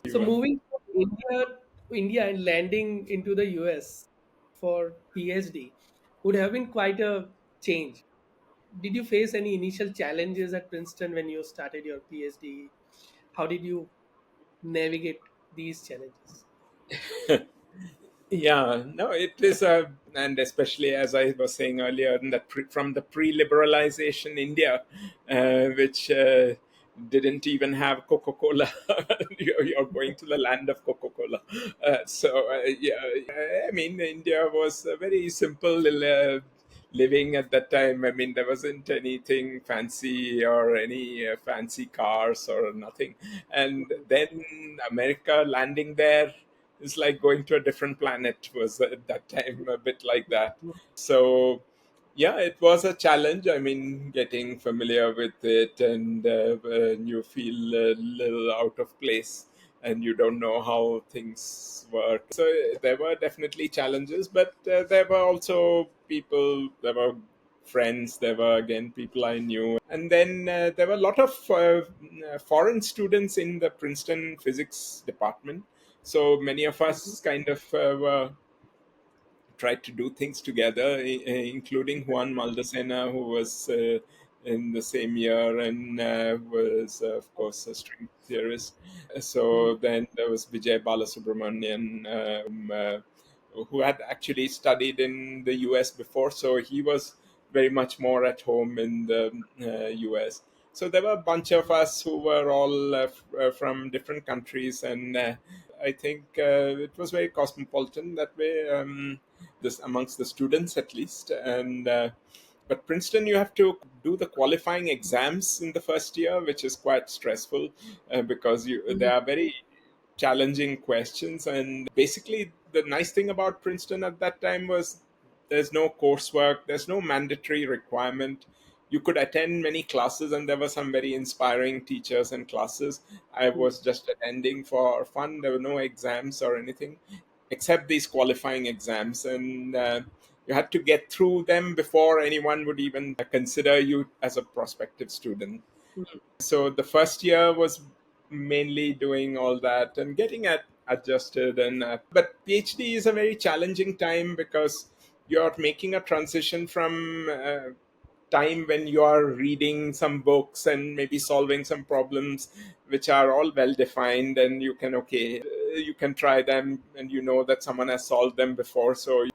So moving from India and landing into the US for PhD would have been quite a change. Did you face any initial challenges at Princeton when you started your PhD? How did you navigate these challenges? Yeah, no, it is and especially as I was saying earlier, in that from the pre-liberalization India, which didn't even have Coca-Cola. You're going to the land of Coca-Cola. Yeah, I mean, India was a very simple living at that time. I mean, there wasn't anything fancy or any fancy cars or nothing. And then America landing there is like going to a different planet, was at that time a bit like that. So yeah, it was a challenge. I mean, getting familiar with it, and when you feel a little out of place and you don't know how things work. So there were definitely challenges, but there were also people, there were friends, there were again people I knew. And then there were a lot of foreign students in the Princeton physics department. So many of us kind of were tried to do things together, including Juan Maldacena, who was in the same year and was, of course, a string theorist. So then there was Vijay Balasubramanian, who had actually studied in the US before, so he was very much more at home in the US. So there were a bunch of us who were all from different countries, and I think it was very cosmopolitan that way. This amongst the students at least, and but Princeton, you have to do the qualifying exams in the first year, which is quite stressful because they are very challenging questions. And basically, the nice thing about Princeton at that time was there's no coursework, there's no mandatory requirement. You could attend many classes, and there were some very inspiring teachers and classes. I was just attending for fun. There were no exams or anything except these qualifying exams, and you had to get through them before anyone would even consider you as a prospective student. So the first year was mainly doing all that and getting adjusted. And but PhD is a very challenging time because you're making a transition from time when you are reading some books and maybe solving some problems which are all well defined, and you can, okay, you can try them, and you know that someone has solved them before, so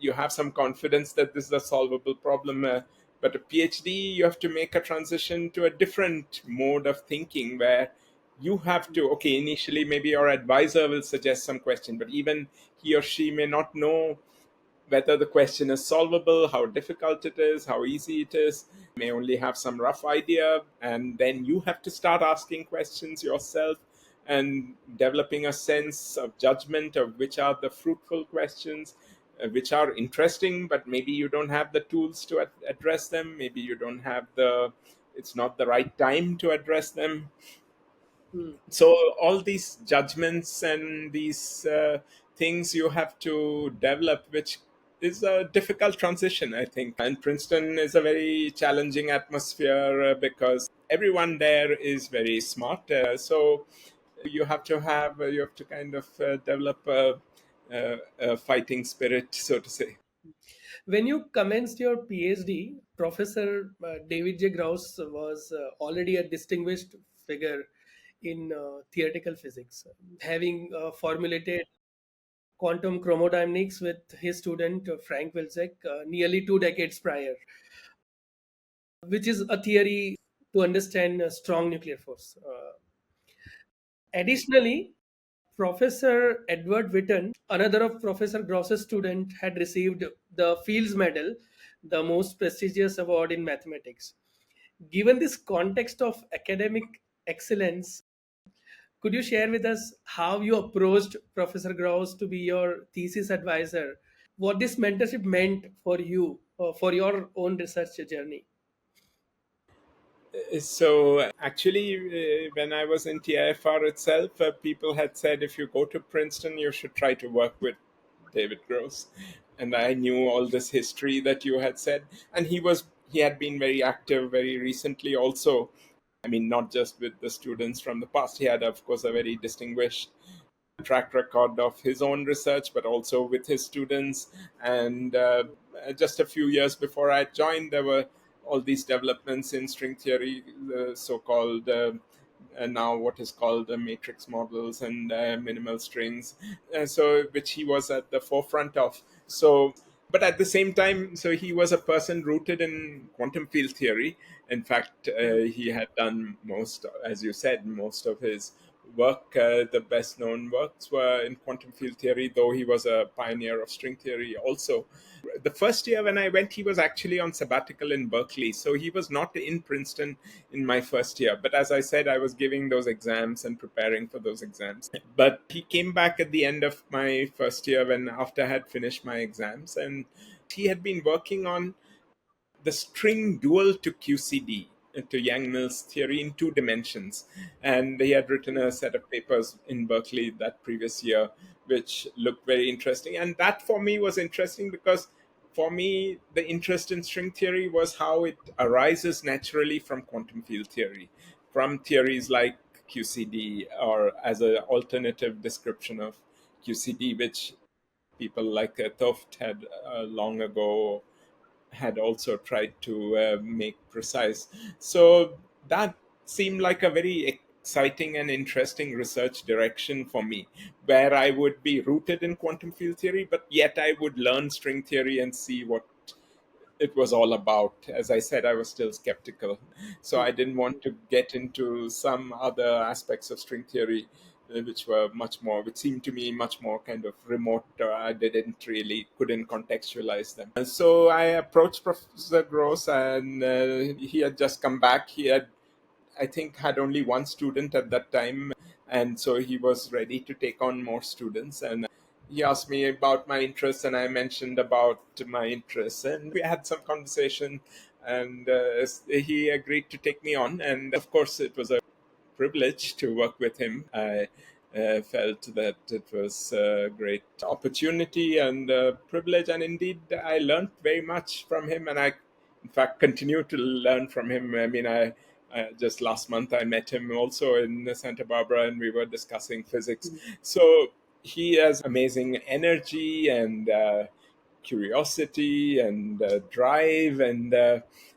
you have some confidence that this is a solvable problem. But a PhD, you have to make a transition to a different mode of thinking where you have to, okay, initially maybe your advisor will suggest some question, but even he or she may not know whether the question is solvable, how difficult it is, how easy it is. You may only have some rough idea, and then you have to start asking questions yourself and developing a sense of judgment of which are the fruitful questions, which are interesting, but maybe you don't have the tools to address them. Maybe you don't have it's not the right time to address them. Hmm. So all these judgments and these things you have to develop, which is a difficult transition, I think. And Princeton is a very challenging atmosphere because everyone there is very smart. So you have to kind of develop a fighting spirit, so to say. When you commenced your PhD, Professor David J. Grouse was already a distinguished figure in theoretical physics, having formulated quantum chromodynamics with his student Frank Wilczek nearly 2 decades prior, which is a theory to understand a strong nuclear force. Additionally, Professor Edward Witten, another of Professor Grouse's student, had received the Fields Medal, the most prestigious award in mathematics. Given this context of academic excellence, could you share with us how you approached Professor Grouse to be your thesis advisor? What this mentorship meant for you, for your own research journey? So actually, when I was in TIFR itself, people had said if you go to Princeton, you should try to work with David Gross. And I knew all this history that you had said, and he had been very active very recently also. I mean, not just with the students from the past. He had, of course, a very distinguished track record of his own research, but also with his students. And just a few years before I joined, there were all these developments in string theory, the so-called now what is called matrix models and minimal strings, so which he was at the forefront of. So, but at the same time, so he was a person rooted in quantum field theory. In fact, he had done most, as you said, most of his work, the best known works were in quantum field theory, though he was a pioneer of string theory also. The first year when I went, he was actually on sabbatical in Berkeley. So he was not in Princeton in my first year. But as I said, I was giving those exams and preparing for those exams. But he came back at the end of my first year when after I had finished my exams. And he had been working on the string dual to QCD, to Yang-Mills theory in two dimensions. And he had written a set of papers in Berkeley that previous year, which looked very interesting. And that for me was interesting because for me, the interest in string theory was how it arises naturally from quantum field theory, from theories like QCD, or as an alternative description of QCD, which people like Toft had long ago had also tried to make precise. So that seemed like a very exciting and interesting research direction for me, where I would be rooted in quantum field theory, but yet I would learn string theory and see what it was all about. As I said, I was still skeptical. So I didn't want to get into some other aspects of string theory, which were much more, which seemed to me much more kind of remote. I didn't really, couldn't contextualize them. And so I approached Professor Gross, and he had just come back. He had, I think, had only one student at that time, and so he was ready to take on more students. And he asked me about my interests, and I mentioned about my interests, and we had some conversation, and he agreed to take me on. And of course, it was a privilege to work with him. I felt that it was a great opportunity and a privilege, and indeed, I learned very much from him, and I, in fact, continue to learn from him. I mean, I just last month I met him also in Santa Barbara, and we were discussing physics. So he has amazing energy and curiosity and drive, and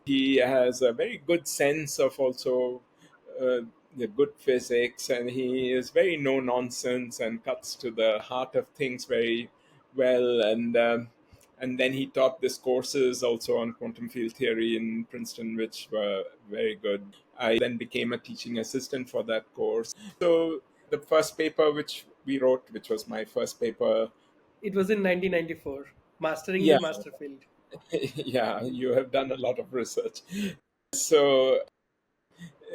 he has a very good sense of also uh, the good physics, and he is very no nonsense and cuts to the heart of things very well. And then he taught these courses also on quantum field theory in Princeton, which were very good. I then became a teaching assistant for that course. So the first paper which we wrote, which was my first paper, It was in 1994, Mastering the yeah, Master Field. yeah, you have done a lot of research. So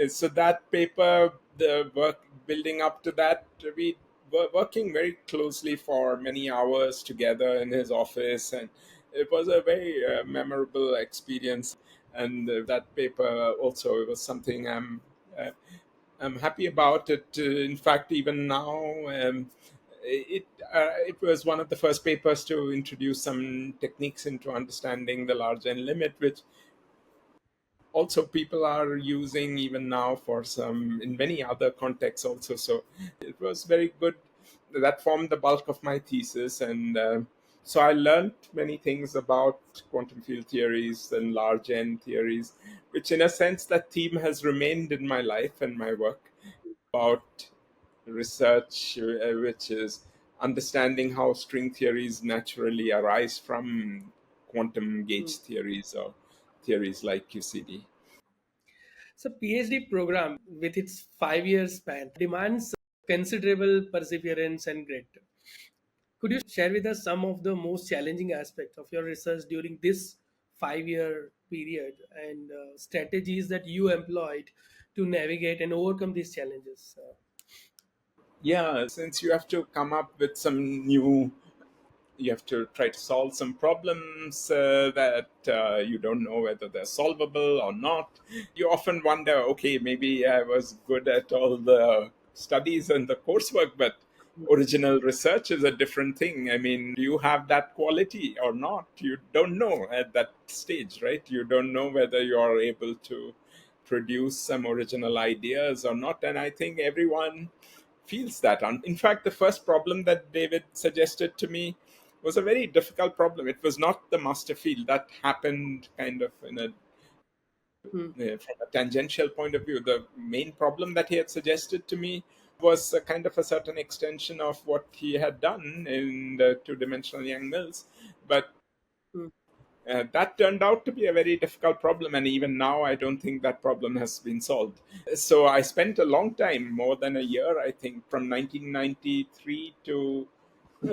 so that paper, the work building up to that, we were working very closely for many hours together in his office, and it was a very memorable experience. And that paper also was something uh, I'm happy about it. In fact, even now, it was one of the first papers to introduce some techniques into understanding the large n limit, which also people are using even now for some in many other contexts also. So it was very good. That formed the bulk of my thesis, and so I learned many things about quantum field theories and large n theories, which in a sense that theme has remained in my life and my work about research, which is understanding how string theories naturally arise from quantum Hmm. gauge theories or theories like QCD. So PhD program with its 5 year span demands considerable perseverance and grit. Could you share with us some of the most challenging aspects of your research during this 5 year period and strategies that you employed to navigate and overcome these challenges? Yeah, since you have to come up with some new, you have to try to solve some problems that you don't know whether they're solvable or not. You often wonder, okay, maybe I was good at all the studies and the coursework, but original research is a different thing. I mean, do you have that quality or not? You don't know at that stage, right? You don't know whether you are able to produce some original ideas or not. And I think everyone feels that. In fact, the first problem that David suggested to me was a very difficult problem. It was not the master field. That happened kind of in a Hmm. from a tangential point of view. The main problem that he had suggested to me was a kind of a certain extension of what he had done in the two-dimensional Young Mills, but Hmm. that turned out to be a very difficult problem, and even now I don't think that problem has been solved. So I spent a long time, more than a year, I think, from 1993 to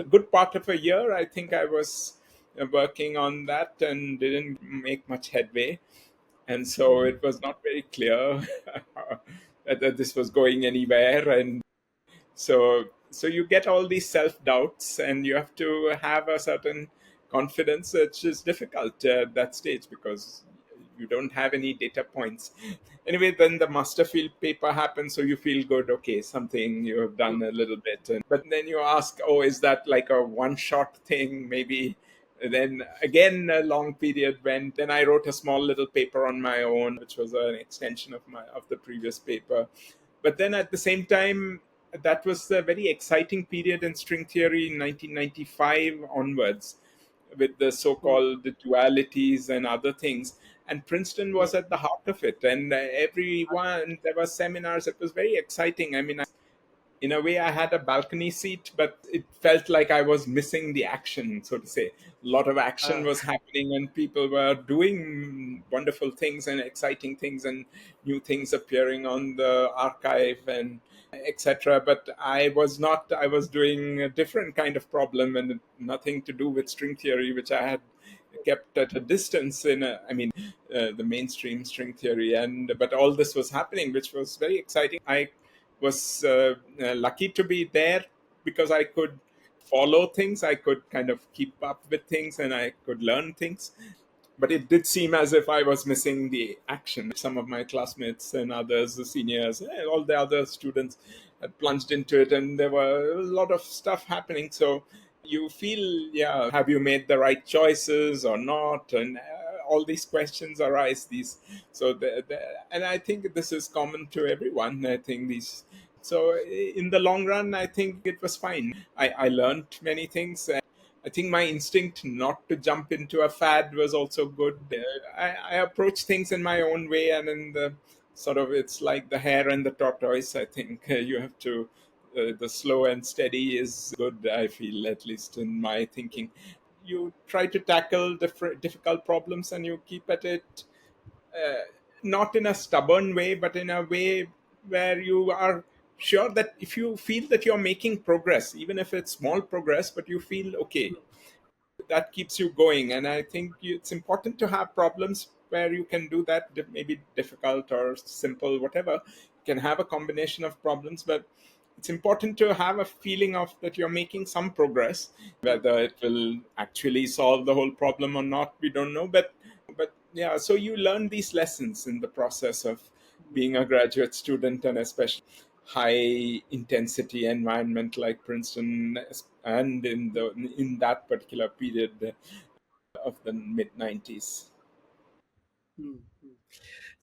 a good part of a year. I think I was working on that and didn't make much headway, and so it was not very clear that this was going anywhere. And so you get all these self doubts, and you have to have a certain confidence, which is difficult at that stage because you don't have any data points. Anyway, then the master field paper happens, so you feel good. Okay, something you have done a little bit, but then you ask, oh, is that like a one shot thing? Maybe. Then again, a long period went. Then I wrote a small little paper on my own, which was an extension of the previous paper. But then at the same time, that was a very exciting period in string theory in 1995 onwards, with the Hmm. so-called dualities and other things. And Princeton Hmm. was at the heart of it. And everyone, there were seminars. It was very exciting. I mean, in a way, I had a balcony seat, but it felt like I was missing the action, so to say. A lot of action Ah. was happening, and people were doing wonderful things and exciting things, and new things appearing on the archive and etc. But I was not. I was doing a different kind of problem, and nothing to do with string theory, which I had kept at a distance the mainstream string theory. And but all this was happening, which was very exciting. I was lucky to be there because I could follow things, I could kind of keep up with things, and I could learn things. But it did seem as if I was missing the action. Some of my classmates and others, the seniors, all the other students had plunged into it, and there were a lot of stuff happening. So you feel, yeah, have you made the right choices or not? And all these questions arise. And I think this is common to everyone. I think these. So in the long run, I think it was fine. I learned many things. I think my instinct not to jump into a fad was also good. I approach things in my own way, and in the sort of, it's like the hare and the tortoise. I think you have to, the slow and steady is good, I feel, at least in my thinking. You try to tackle different difficult problems, and you keep at it, uh, not in a stubborn way, but in a way where you are sure that if you feel that you're making progress, even if it's small progress, but you feel okay, that keeps you going. And I think it's important to have problems where you can do that, maybe difficult or simple, whatever. You can have a combination of problems, but it's important to have a feeling of that you're making some progress. Whether it will actually solve the whole problem or not, we don't know. But yeah, so you learn these lessons in the process of being a graduate student, and especially high intensity environment like Princeton, and in that particular period of the mid 90s. Hmm. Hmm.